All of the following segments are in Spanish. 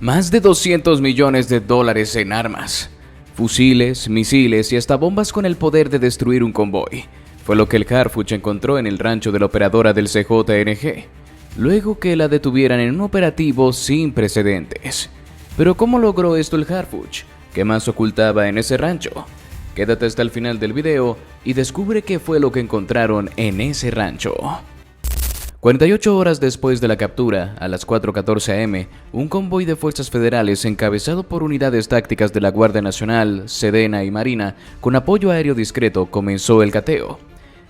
Más de 200 millones de dólares en armas, fusiles, misiles y hasta bombas con el poder de destruir un convoy. Fue lo que el Harfuch encontró en el rancho de la operadora del CJNG, luego que la detuvieran en un operativo sin precedentes. Pero ¿cómo logró esto el Harfuch? ¿Qué más ocultaba en ese rancho? Quédate hasta el final del video y descubre qué fue lo que encontraron en ese rancho. 48 horas después de la captura, a las 4:14 am, un convoy de fuerzas federales encabezado por unidades tácticas de la Guardia Nacional, Sedena y Marina, con apoyo aéreo discreto, comenzó el cateo.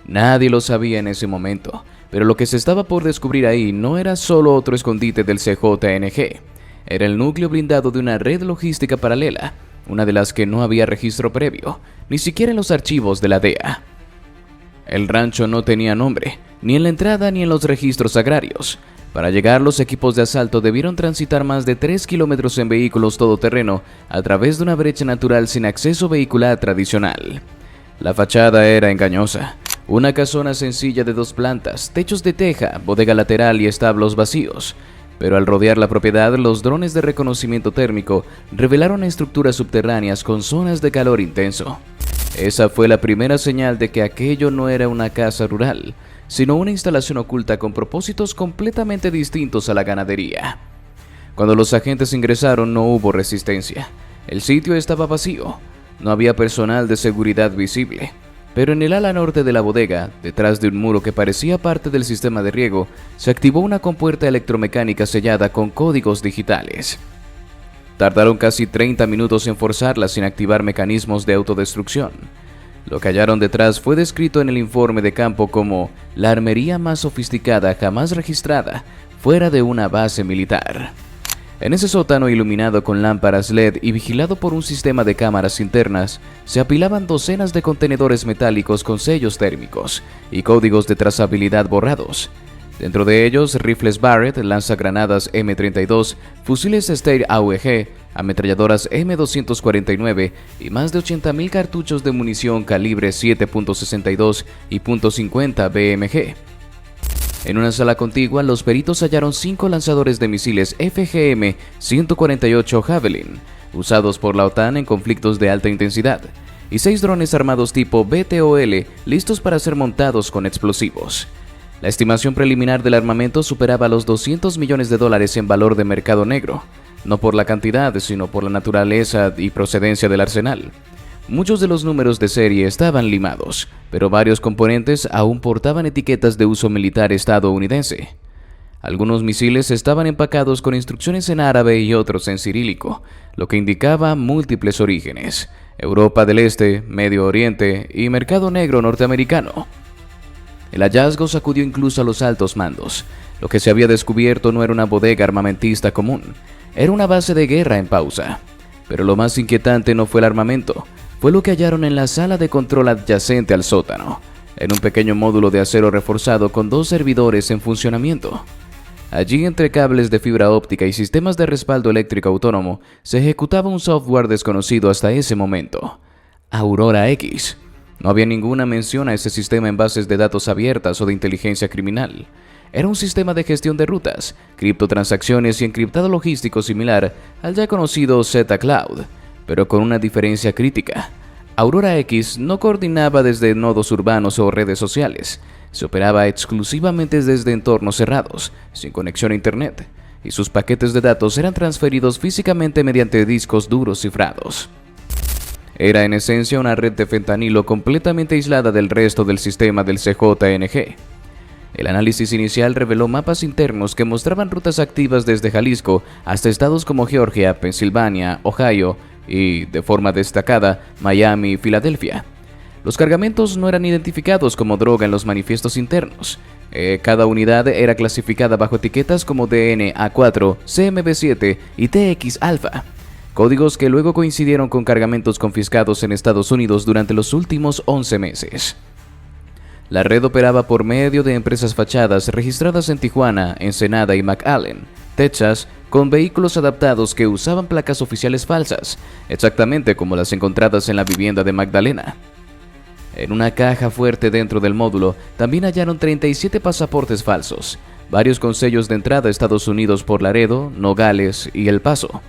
Nadie lo sabía en ese momento, pero lo que se estaba por descubrir ahí no era solo otro escondite del CJNG, era el núcleo blindado de una red logística paralela, una de las que no había registro previo, ni siquiera en los archivos de la DEA. El rancho no tenía nombre, ni en la entrada ni en los registros agrarios. Para llegar, los equipos de asalto debieron transitar más de 3 kilómetros en vehículos todoterreno a través de una brecha natural sin acceso vehicular tradicional. La fachada era engañosa. Una casona sencilla de 2 plantas, techos de teja, bodega lateral y establos vacíos. Pero al rodear la propiedad, los drones de reconocimiento térmico revelaron estructuras subterráneas con zonas de calor intenso. Esa fue la primera señal de que aquello no era una casa rural, sino una instalación oculta con propósitos completamente distintos a la ganadería. Cuando los agentes ingresaron no hubo resistencia. El sitio estaba vacío, no había personal de seguridad visible, pero en el ala norte de la bodega, detrás de un muro que parecía parte del sistema de riego, se activó una compuerta electromecánica sellada con códigos digitales. Tardaron casi 30 minutos en forzarla sin activar mecanismos de autodestrucción. Lo que hallaron detrás fue descrito en el informe de campo como la armería más sofisticada jamás registrada fuera de una base militar. En ese sótano iluminado con lámparas LED y vigilado por un sistema de cámaras internas, se apilaban docenas de contenedores metálicos con sellos térmicos y códigos de trazabilidad borrados. Dentro de ellos, rifles Barrett, lanzagranadas M32, fusiles Steyr AUG, ametralladoras M249 y más de 80.000 cartuchos de munición calibre 7.62 y .50 BMG. En una sala contigua, los peritos hallaron 5 lanzadores de misiles FGM-148 Javelin, usados por la OTAN en conflictos de alta intensidad, y 6 drones armados tipo BTOL listos para ser montados con explosivos. La estimación preliminar del armamento superaba los 200 millones de dólares en valor de mercado negro, no por la cantidad, sino por la naturaleza y procedencia del arsenal. Muchos de los números de serie estaban limados, pero varios componentes aún portaban etiquetas de uso militar estadounidense. Algunos misiles estaban empacados con instrucciones en árabe y otros en cirílico, lo que indicaba múltiples orígenes: Europa del Este, Medio Oriente y mercado negro norteamericano. El hallazgo sacudió incluso a los altos mandos. Lo que se había descubierto no era una bodega armamentista común, era una base de guerra en pausa. Pero lo más inquietante no fue el armamento, fue lo que hallaron en la sala de control adyacente al sótano, en un pequeño módulo de acero reforzado con 2 servidores en funcionamiento. Allí, entre cables de fibra óptica y sistemas de respaldo eléctrico autónomo, se ejecutaba un software desconocido hasta ese momento: Aurora X. No había ninguna mención a ese sistema en bases de datos abiertas o de inteligencia criminal. Era un sistema de gestión de rutas, criptotransacciones y encriptado logístico similar al ya conocido Z-Cloud, pero con una diferencia crítica. Aurora X no coordinaba desde nodos urbanos o redes sociales, se operaba exclusivamente desde entornos cerrados, sin conexión a internet, y sus paquetes de datos eran transferidos físicamente mediante discos duros cifrados. Era en esencia una red de fentanilo completamente aislada del resto del sistema del CJNG. El análisis inicial reveló mapas internos que mostraban rutas activas desde Jalisco hasta estados como Georgia, Pensilvania, Ohio y, de forma destacada, Miami y Filadelfia. Los cargamentos no eran identificados como droga en los manifiestos internos. Cada unidad era clasificada bajo etiquetas como DNA4, CMB7 y TX-alfa. Códigos que luego coincidieron con cargamentos confiscados en Estados Unidos durante los últimos 11 meses. La red operaba por medio de empresas fachadas registradas en Tijuana, Ensenada y McAllen, Texas, con vehículos adaptados que usaban placas oficiales falsas, exactamente como las encontradas en la vivienda de Magdalena. En una caja fuerte dentro del módulo también hallaron 37 pasaportes falsos, varios con sellos de entrada a Estados Unidos por Laredo, Nogales y El Paso.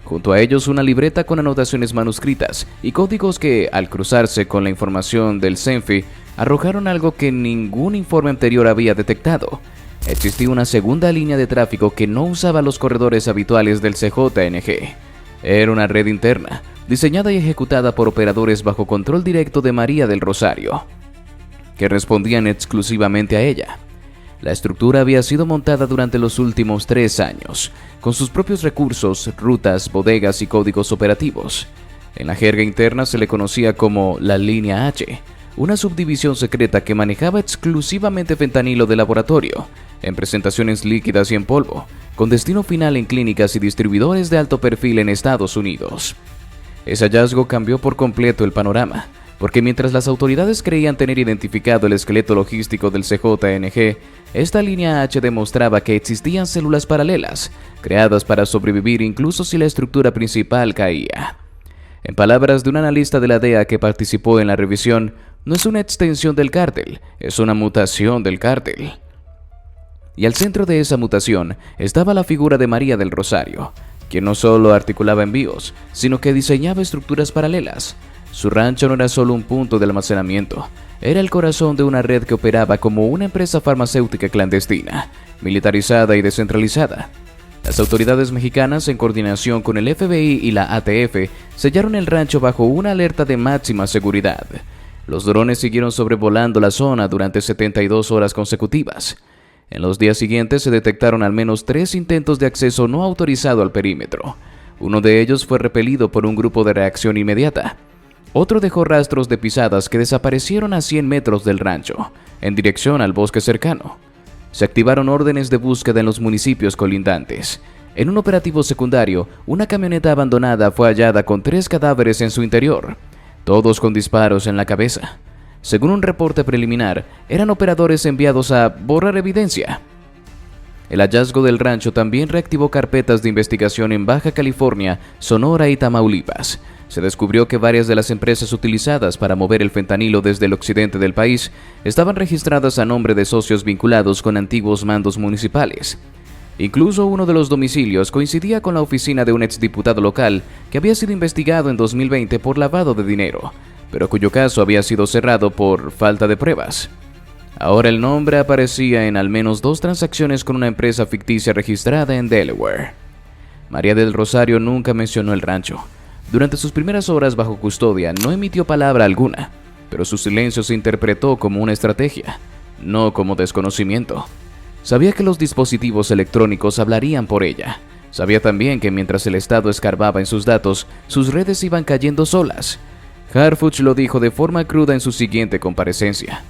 Junto a ellos una libreta con anotaciones manuscritas y códigos que, al cruzarse con la información del CENFI, arrojaron algo que ningún informe anterior había detectado. Existía una segunda línea de tráfico que no usaba los corredores habituales del CJNG. Era una red interna, diseñada y ejecutada por operadores bajo control directo de María del Rosario, que respondían exclusivamente a ella. La estructura había sido montada durante los últimos 3 años, con sus propios recursos, rutas, bodegas y códigos operativos. En la jerga interna se le conocía como la Línea H, una subdivisión secreta que manejaba exclusivamente fentanilo de laboratorio, en presentaciones líquidas y en polvo, con destino final en clínicas y distribuidores de alto perfil en Estados Unidos. Ese hallazgo cambió por completo el panorama, porque mientras las autoridades creían tener identificado el esqueleto logístico del CJNG, esta línea H demostraba que existían células paralelas, creadas para sobrevivir incluso si la estructura principal caía. En palabras de un analista de la DEA que participó en la revisión, no es una extensión del cártel, es una mutación del cártel. Y al centro de esa mutación estaba la figura de María del Rosario, quien no solo articulaba envíos, sino que diseñaba estructuras paralelas. Su rancho no era solo un punto de almacenamiento, era el corazón de una red que operaba como una empresa farmacéutica clandestina, militarizada y descentralizada. Las autoridades mexicanas, en coordinación con el FBI y la ATF, sellaron el rancho bajo una alerta de máxima seguridad. Los drones siguieron sobrevolando la zona durante 72 horas consecutivas. En los días siguientes se detectaron al menos 3 intentos de acceso no autorizado al perímetro. Uno de ellos fue repelido por un grupo de reacción inmediata. Otro dejó rastros de pisadas que desaparecieron a 100 metros del rancho, en dirección al bosque cercano. Se activaron órdenes de búsqueda en los municipios colindantes. En un operativo secundario, una camioneta abandonada fue hallada con 3 cadáveres en su interior, todos con disparos en la cabeza. Según un reporte preliminar, eran operadores enviados a borrar evidencia. El hallazgo del rancho también reactivó carpetas de investigación en Baja California, Sonora y Tamaulipas. Se descubrió que varias de las empresas utilizadas para mover el fentanilo desde el occidente del país estaban registradas a nombre de socios vinculados con antiguos mandos municipales. Incluso uno de los domicilios coincidía con la oficina de un exdiputado local que había sido investigado en 2020 por lavado de dinero, pero cuyo caso había sido cerrado por falta de pruebas. Ahora el nombre aparecía en al menos 2 transacciones con una empresa ficticia registrada en Delaware. María del Rosario nunca mencionó el rancho. Durante sus primeras horas bajo custodia no emitió palabra alguna, pero su silencio se interpretó como una estrategia, no como desconocimiento. Sabía que los dispositivos electrónicos hablarían por ella. Sabía también que mientras el Estado escarbaba en sus datos, sus redes iban cayendo solas. Harfuch lo dijo de forma cruda en su siguiente comparecencia.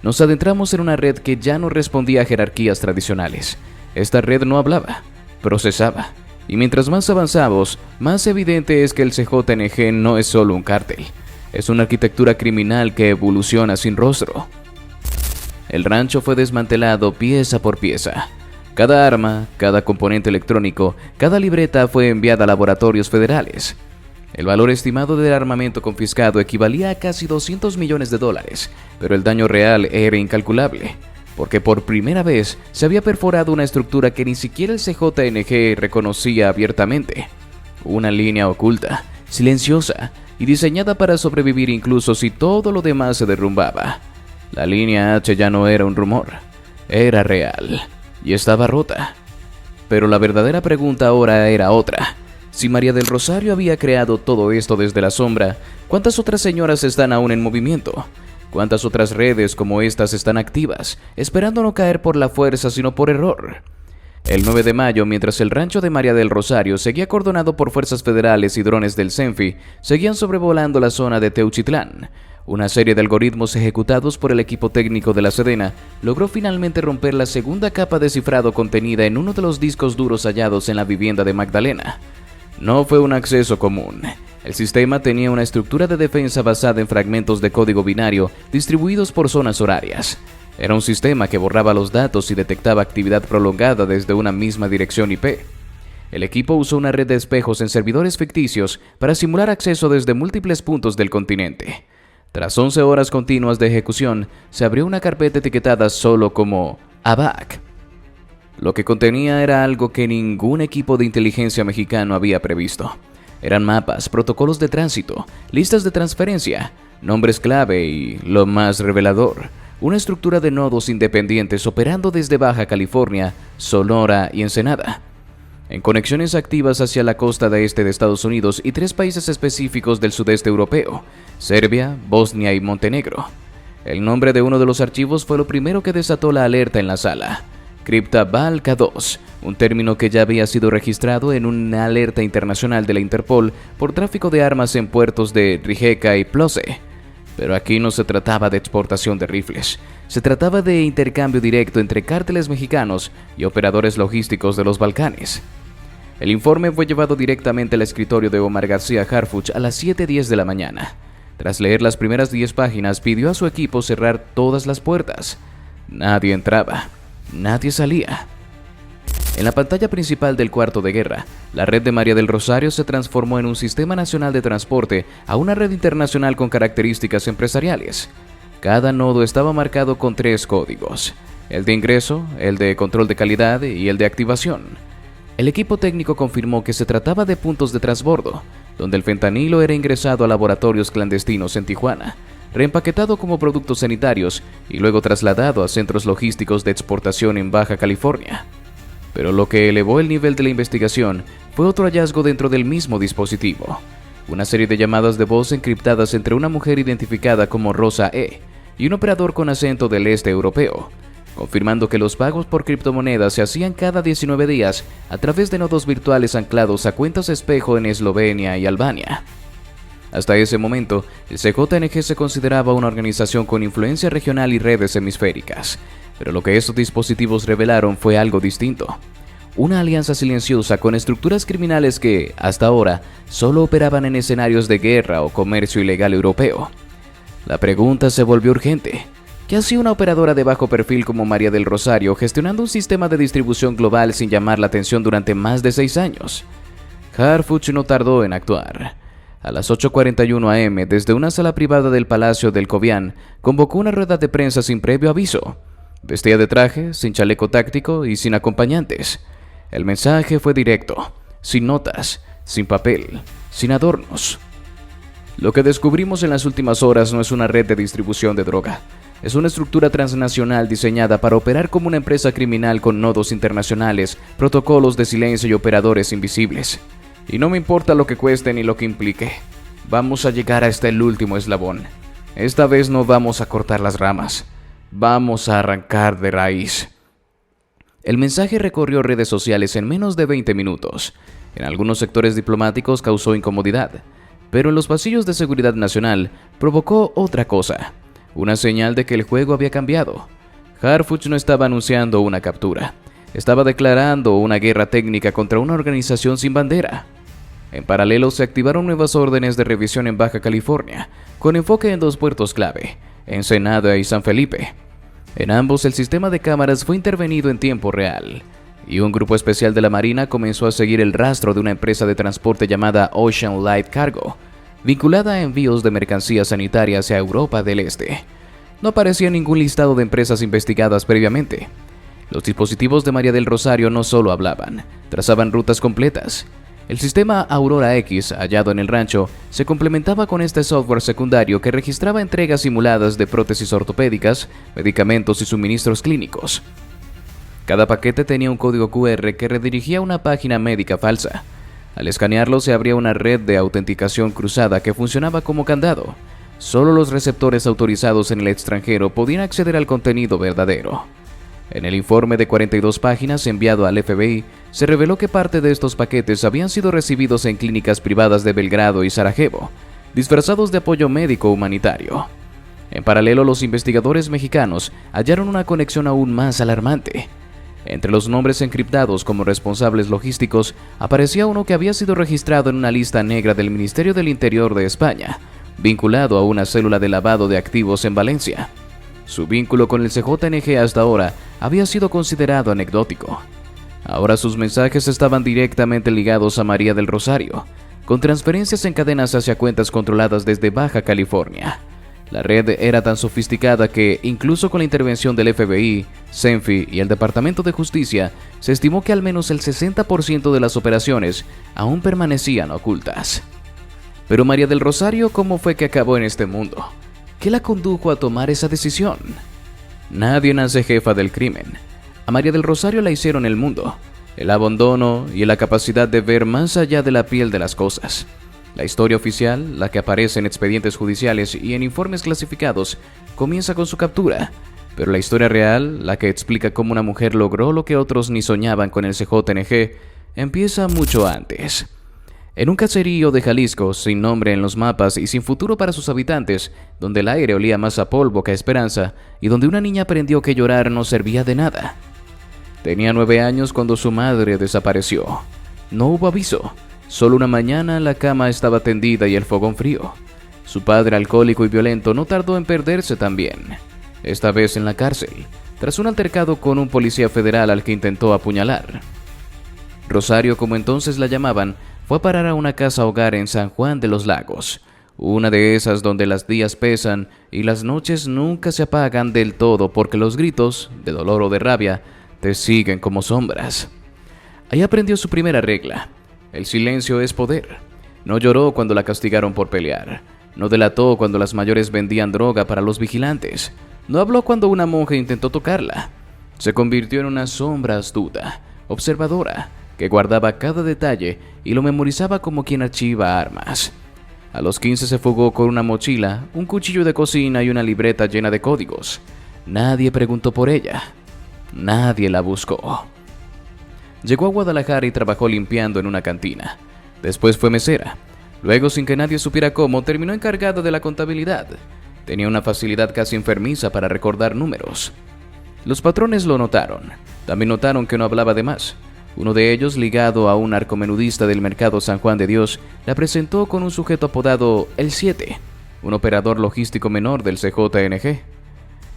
Nos adentramos en una red que ya no respondía a jerarquías tradicionales. Esta red no hablaba, procesaba. Y mientras más avanzamos, más evidente es que el CJNG no es solo un cártel. Es una arquitectura criminal que evoluciona sin rostro. El rancho fue desmantelado pieza por pieza. Cada arma, cada componente electrónico, cada libreta fue enviada a laboratorios federales. El valor estimado del armamento confiscado equivalía a casi $200 millones, pero el daño real era incalculable, porque por primera vez se había perforado una estructura que ni siquiera el CJNG reconocía abiertamente. Una línea oculta, silenciosa y diseñada para sobrevivir incluso si todo lo demás se derrumbaba. La línea H ya no era un rumor, era real y estaba rota. Pero la verdadera pregunta ahora era otra. Si María del Rosario había creado todo esto desde la sombra, ¿cuántas otras señoras están aún en movimiento? ¿Cuántas otras redes como estas están activas, esperando no caer por la fuerza sino por error? El 9 de mayo, mientras el rancho de María del Rosario seguía acordonado por fuerzas federales y drones del CENFI, seguían sobrevolando la zona de Teuchitlán. Una serie de algoritmos ejecutados por el equipo técnico de la Sedena logró finalmente romper la segunda capa de cifrado contenida en uno de los discos duros hallados en la vivienda de Magdalena. No fue un acceso común. El sistema tenía una estructura de defensa basada en fragmentos de código binario distribuidos por zonas horarias. Era un sistema que borraba los datos y detectaba actividad prolongada desde una misma dirección IP. El equipo usó una red de espejos en servidores ficticios para simular acceso desde múltiples puntos del continente. Tras 11 horas continuas de ejecución, se abrió una carpeta etiquetada solo como ABAC. Lo que contenía era algo que ningún equipo de inteligencia mexicano había previsto. Eran mapas, protocolos de tránsito, listas de transferencia, nombres clave y, lo más revelador, una estructura de nodos independientes operando desde Baja California, Sonora y Ensenada, en conexiones activas hacia la costa este de Estados Unidos y 3 países específicos del sudeste europeo: Serbia, Bosnia y Montenegro. El nombre de uno de los archivos fue lo primero que desató la alerta en la sala: Kripta-Val K2, un término que ya había sido registrado en una alerta internacional de la Interpol por tráfico de armas en puertos de Rijeka y Ploče. Pero aquí no se trataba de exportación de rifles, se trataba de intercambio directo entre cárteles mexicanos y operadores logísticos de los Balcanes. El informe fue llevado directamente al escritorio de Omar García Harfuch a las 7:10 de la mañana. Tras leer las primeras 10 páginas, pidió a su equipo cerrar todas las puertas. Nadie entraba, nadie salía. En la pantalla principal del cuarto de guerra, la red de María del Rosario se transformó en un sistema nacional de transporte a una red internacional con características empresariales. Cada nodo estaba marcado con 3 códigos: el de ingreso, el de control de calidad y el de activación. El equipo técnico confirmó que se trataba de puntos de transbordo, donde el fentanilo era ingresado a laboratorios clandestinos en Tijuana, reempaquetado como productos sanitarios y luego trasladado a centros logísticos de exportación en Baja California. Pero lo que elevó el nivel de la investigación fue otro hallazgo dentro del mismo dispositivo: una serie de llamadas de voz encriptadas entre una mujer identificada como Rosa E. y un operador con acento del este europeo, confirmando que los pagos por criptomonedas se hacían cada 19 días a través de nodos virtuales anclados a cuentas espejo en Eslovenia y Albania. Hasta ese momento, el CJNG se consideraba una organización con influencia regional y redes hemisféricas, pero lo que estos dispositivos revelaron fue algo distinto: una alianza silenciosa con estructuras criminales que, hasta ahora, solo operaban en escenarios de guerra o comercio ilegal europeo. La pregunta se volvió urgente: ¿qué hacía una operadora de bajo perfil como María del Rosario gestionando un sistema de distribución global sin llamar la atención durante más de 6 años? Harfuch no tardó en actuar. A las 8:41 am, desde una sala privada del Palacio del Cobián, convocó una rueda de prensa sin previo aviso. Vestía de traje, sin chaleco táctico y sin acompañantes. El mensaje fue directo, sin notas, sin papel, sin adornos. Lo que descubrimos en las últimas horas no es una red de distribución de droga. Es una estructura transnacional diseñada para operar como una empresa criminal con nodos internacionales, protocolos de silencio y operadores invisibles. Y no me importa lo que cueste ni lo que implique. Vamos a llegar hasta el último eslabón. Esta vez no vamos a cortar las ramas. Vamos a arrancar de raíz. El mensaje recorrió redes sociales en menos de 20 minutos. En algunos sectores diplomáticos causó incomodidad, pero en los pasillos de seguridad nacional provocó otra cosa: una señal de que el juego había cambiado. Harfuch no estaba anunciando una captura, estaba declarando una guerra técnica contra una organización sin bandera. En paralelo se activaron nuevas órdenes de revisión en Baja California, con enfoque en 2 puertos clave: Ensenada y San Felipe. En ambos el sistema de cámaras fue intervenido en tiempo real, y un grupo especial de la Marina comenzó a seguir el rastro de una empresa de transporte llamada Ocean Light Cargo, vinculada a envíos de mercancías sanitarias hacia Europa del Este. No aparecía ningún listado de empresas investigadas previamente. Los dispositivos de María del Rosario no solo hablaban, trazaban rutas completas. El sistema Aurora X, hallado en el rancho, se complementaba con este software secundario que registraba entregas simuladas de prótesis ortopédicas, medicamentos y suministros clínicos. Cada paquete tenía un código QR que redirigía a una página médica falsa. Al escanearlo se abría una red de autenticación cruzada que funcionaba como candado. Solo los receptores autorizados en el extranjero podían acceder al contenido verdadero. En el informe de 42 páginas enviado al FBI, se reveló que parte de estos paquetes habían sido recibidos en clínicas privadas de Belgrado y Sarajevo, disfrazados de apoyo médico humanitario. En paralelo, los investigadores mexicanos hallaron una conexión aún más alarmante. Entre los nombres encriptados como responsables logísticos, aparecía uno que había sido registrado en una lista negra del Ministerio del Interior de España, vinculado a una célula de lavado de activos en Valencia. Su vínculo con el CJNG hasta ahora había sido considerado anecdótico. Ahora sus mensajes estaban directamente ligados a María del Rosario, con transferencias en cadenas hacia cuentas controladas desde Baja California. La red era tan sofisticada que, incluso con la intervención del FBI, CENFI y el Departamento de Justicia, se estimó que al menos el 60% de las operaciones aún permanecían ocultas. Pero María del Rosario, ¿cómo fue que acabó en este mundo? ¿Qué la condujo a tomar esa decisión? Nadie nace jefa del crimen. A María del Rosario la hicieron el mundo, el abandono y la capacidad de ver más allá de la piel de las cosas. La historia oficial, la que aparece en expedientes judiciales y en informes clasificados, comienza con su captura, pero la historia real, la que explica cómo una mujer logró lo que otros ni soñaban con el CJNG, empieza mucho antes. En un caserío de Jalisco, sin nombre en los mapas y sin futuro para sus habitantes, donde el aire olía más a polvo que a esperanza y donde una niña aprendió que llorar no servía de nada. Tenía 9 años cuando su madre desapareció. No hubo aviso. Solo una mañana la cama estaba tendida y el fogón frío. Su padre, alcohólico y violento, no tardó en perderse también. Esta vez en la cárcel, tras un altercado con un policía federal al que intentó apuñalar. Rosario, como entonces la llamaban, fue a parar a una casa hogar en San Juan de los Lagos, una de esas donde los días pesan y las noches nunca se apagan del todo porque los gritos, de dolor o de rabia, te siguen como sombras. Ahí aprendió su primera regla: el silencio es poder. No lloró cuando la castigaron por pelear. No delató cuando las mayores vendían droga para los vigilantes. No habló cuando una monja intentó tocarla. Se convirtió en una sombra astuta, observadora, que guardaba cada detalle y lo memorizaba como quien archiva armas. A los 15 se fugó con una mochila, un cuchillo de cocina y una libreta llena de códigos. Nadie preguntó por ella. Nadie la buscó. Llegó a Guadalajara y trabajó limpiando en una cantina. Después fue mesera. Luego, sin que nadie supiera cómo, terminó encargada de la contabilidad. Tenía una facilidad casi enfermiza para recordar números. Los patrones lo notaron. También notaron que no hablaba de más. Uno de ellos, ligado a un narcomenudista del mercado San Juan de Dios, la presentó con un sujeto apodado El 7, un operador logístico menor del CJNG.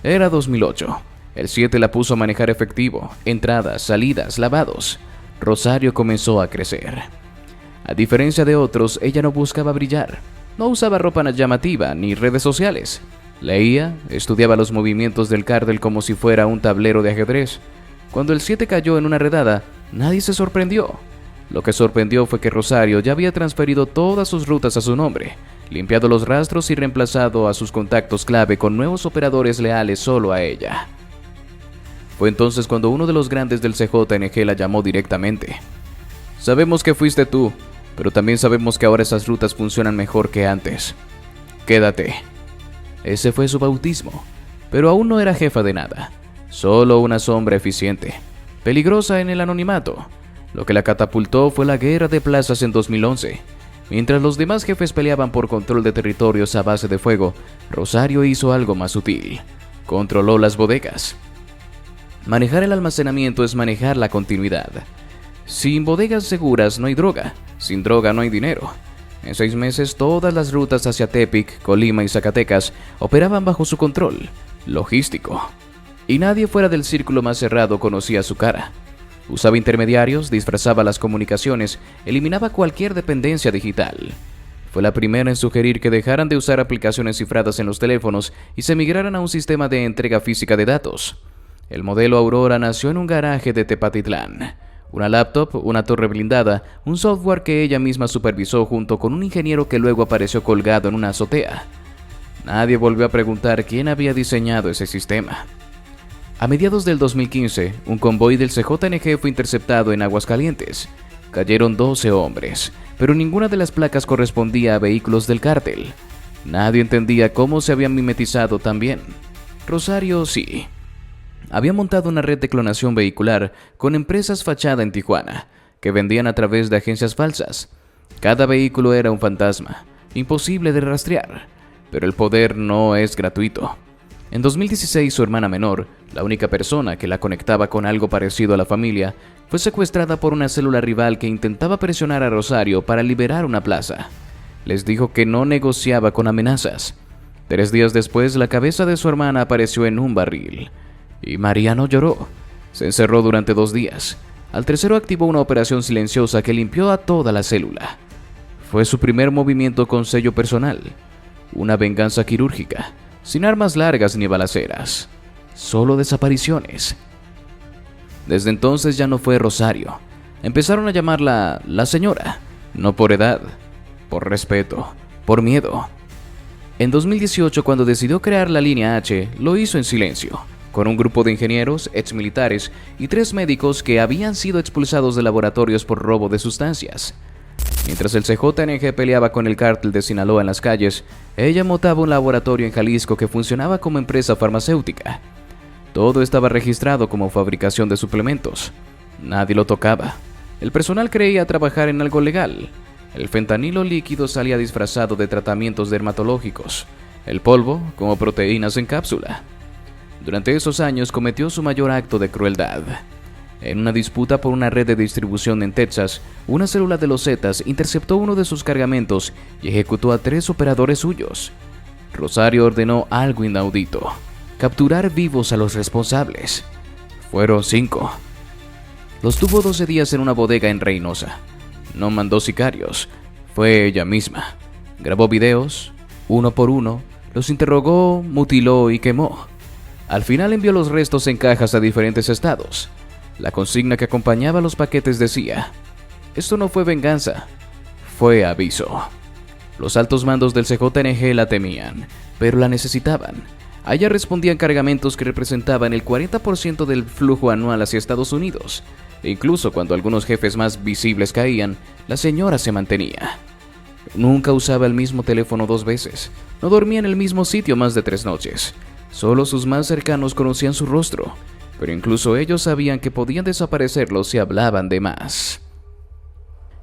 Era 2008. El 7 la puso a manejar efectivo, entradas, salidas, lavados. Rosario comenzó a crecer. A diferencia de otros, ella no buscaba brillar. No usaba ropa llamativa ni redes sociales. Leía, estudiaba los movimientos del cártel como si fuera un tablero de ajedrez. Cuando el 7 cayó en una redada, nadie se sorprendió. Lo que sorprendió fue que Rosario ya había transferido todas sus rutas a su nombre, limpiado los rastros y reemplazado a sus contactos clave con nuevos operadores leales solo a ella. Fue entonces cuando uno de los grandes del CJNG la llamó directamente. Sabemos que fuiste tú, pero también sabemos que ahora esas rutas funcionan mejor que antes. Quédate. Ese fue su bautismo, pero aún no era jefa de nada, solo una sombra eficiente, peligrosa en el anonimato. Lo que la catapultó fue la guerra de plazas en 2011. Mientras los demás jefes peleaban por control de territorios a base de fuego, Rosario hizo algo más sutil. Controló las bodegas. Manejar el almacenamiento es manejar la continuidad. Sin bodegas seguras no hay droga, sin droga no hay dinero. En 6 meses todas las rutas hacia Tepic, Colima y Zacatecas operaban bajo su control logístico. Y nadie fuera del círculo más cerrado conocía su cara. Usaba intermediarios, disfrazaba las comunicaciones, eliminaba cualquier dependencia digital. Fue la primera en sugerir que dejaran de usar aplicaciones cifradas en los teléfonos y se migraran a un sistema de entrega física de datos. El modelo Aurora nació en un garaje de Tepatitlán. Una laptop, una torre blindada, un software que ella misma supervisó junto con un ingeniero que luego apareció colgado en una azotea. Nadie volvió a preguntar quién había diseñado ese sistema. A mediados del 2015, un convoy del CJNG fue interceptado en Aguascalientes. Cayeron 12 hombres, pero ninguna de las placas correspondía a vehículos del cártel. Nadie entendía cómo se habían mimetizado tan bien. Rosario sí. Había montado una red de clonación vehicular con empresas fachada en Tijuana, que vendían a través de agencias falsas. Cada vehículo era un fantasma, imposible de rastrear, pero el poder no es gratuito. En 2016, su hermana menor, la única persona que la conectaba con algo parecido a la familia, fue secuestrada por una célula rival que intentaba presionar a Rosario para liberar una plaza. Les dijo que no negociaba con amenazas. 3 días después, la cabeza de su hermana apareció en un barril. Y Mariano lloró. Se encerró durante 2 días. Al tercero activó una operación silenciosa que limpió a toda la célula. Fue su primer movimiento con sello personal. Una venganza quirúrgica. sin armas largas ni balaceras, solo desapariciones. Desde entonces ya no fue Rosario. Empezaron a llamarla la señora, no por edad, por respeto, por miedo. En 2018, cuando decidió crear la línea H, lo hizo en silencio, con un grupo de ingenieros, exmilitares y 3 médicos que habían sido expulsados de laboratorios por robo de sustancias. Mientras el CJNG peleaba con el cártel de Sinaloa en las calles, ella montaba un laboratorio en Jalisco que funcionaba como empresa farmacéutica. Todo estaba registrado como fabricación de suplementos. Nadie lo tocaba. El personal creía trabajar en algo legal. El fentanilo líquido salía disfrazado de tratamientos dermatológicos, el polvo como proteínas en cápsula. Durante esos años cometió su mayor acto de crueldad. En una disputa por una red de distribución en Texas, una célula de los Zetas interceptó uno de sus cargamentos y ejecutó a 3 operadores suyos. Rosario ordenó algo inaudito: capturar vivos a los responsables. Fueron 5. Los tuvo 12 días en una bodega en Reynosa. No mandó sicarios, fue ella misma. Grabó videos, uno por uno, los interrogó, mutiló y quemó. Al final envió los restos en cajas a diferentes estados. La consigna que acompañaba los paquetes decía: esto no fue venganza, fue aviso. Los altos mandos del CJNG la temían, pero la necesitaban. A ella respondían cargamentos que representaban el 40% del flujo anual hacia Estados Unidos. E incluso cuando algunos jefes más visibles caían, la señora se mantenía. Nunca usaba el mismo teléfono 2 veces, no dormía en el mismo sitio más de 3 noches. Solo sus más cercanos conocían su rostro, pero incluso ellos sabían que podían desaparecerlos si hablaban de más.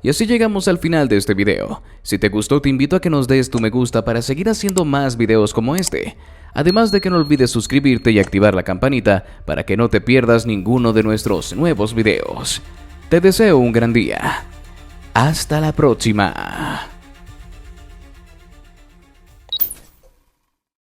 Y así llegamos al final de este video. Si te gustó, te invito a que nos des tu me gusta para seguir haciendo más videos como este. Además de que no olvides suscribirte y activar la campanita para que no te pierdas ninguno de nuestros nuevos videos. Te deseo un gran día. Hasta la próxima.